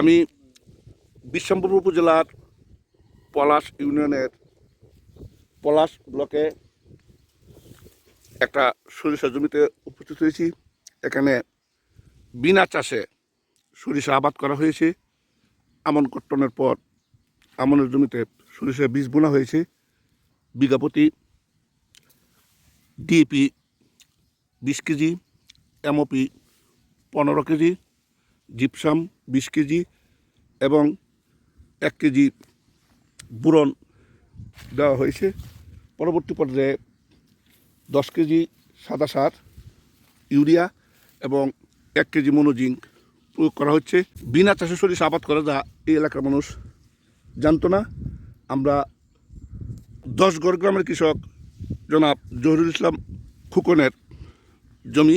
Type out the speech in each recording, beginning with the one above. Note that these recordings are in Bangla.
আমি বিশ্বম্ভর উপজেলার পলাশ ইউনিয়নের পলাশ ব্লকে একটা সরিষা জমিতে উপস্থিত হয়েছি। এখানে বিনা চাষে সরিষা আবাদ করা হয়েছে। আমন কর্তনের পর আমনের জমিতে সরিষা বীজ বোনা হয়েছে। বিঘা প্রতি DAP 20 KG, MOP 15 KG, gypsum 20 KG এবং 1 কেজি বোরন দেওয়া হয়েছে। পরবর্তী পর্যায়ে 10 কেজি সাদা সার, ইউরিয়া এবং 1 কেজি মনোজিঙ্ক প্রয়োগ করা হচ্ছে। বিনা চাষে সরিষা আবাদ করা যা এই এলাকার মানুষ জানতো না। আমরা 10গড় গ্রামের কৃষক জনাব জহিরুল ইসলাম খুকনের জমি।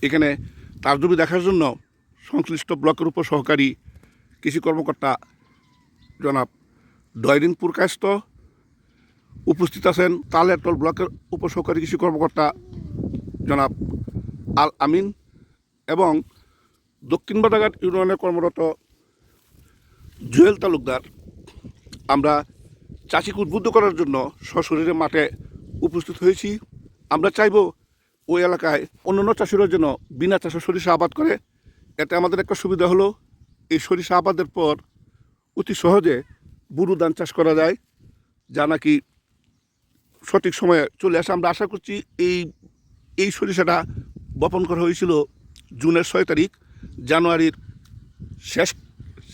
এখানে তার জমি দেখার জন্য সংশ্লিষ্ট ব্লকের উপসহকারী কৃষি কর্মকর্তা জনাব ডয়রিনপুর কায়স্থ উপস্থিত আছেন। তালেরতল ব্লকের উপসহকারী কৃষি কর্মকর্তা জনাব আল আমিন এবং দক্ষিণ বাদাঘাট ইউনিয়নে কর্মরত জুয়েল তালুকদার। আমরা চাষিকে উদ্বুদ্ধ করার জন্য সশরীরে মাঠে উপস্থিত হয়েছি। আমরা চাইব ওই এলাকায় অন্যান্য চাষিরা যেন বিনা চাষে সরিষা আবাদ করে। এতে আমাদের একটা সুবিধা হলো, এই সরিষা আবাদের পর অতি সহজে বুরু ধান চাষ করা যায়, যা নাকি সঠিক সময়ে চলে আসে। আমরা আশা করছি এই সরিষাটা বপন করা হয়েছিল জুনের 6 তারিখ। জানুয়ারির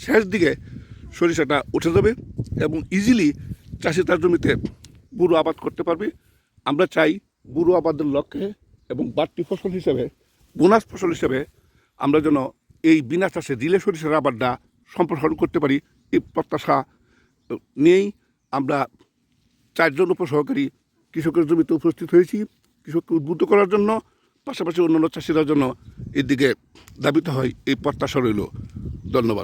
শেষ দিকে সরিষাটা উঠে যাবে এবং ইজিলি চাষি তার জমিতে বুরু আবাদ করতে পারবে। আমরা চাই বুরু আবাদের লক্ষ্যে এবং বাড়তি ফসল হিসেবে, বোনাস ফসল হিসেবে আমরা যেন এই বিনা চাষে রিলে সরিষার আবাদটা সম্প্রসারণ করতে পারি। এই প্রত্যাশা নিয়েই আমরা 4 জন উপসহকারী কৃষকের জমিতে উপস্থিত হয়েছি কৃষককে উদ্বুদ্ধ করার জন্য। পাশাপাশি অন্যান্য চাষিরা যেন এর দিকে ধাবিত হয়, এই প্রত্যাশা রইল। ধন্যবাদ।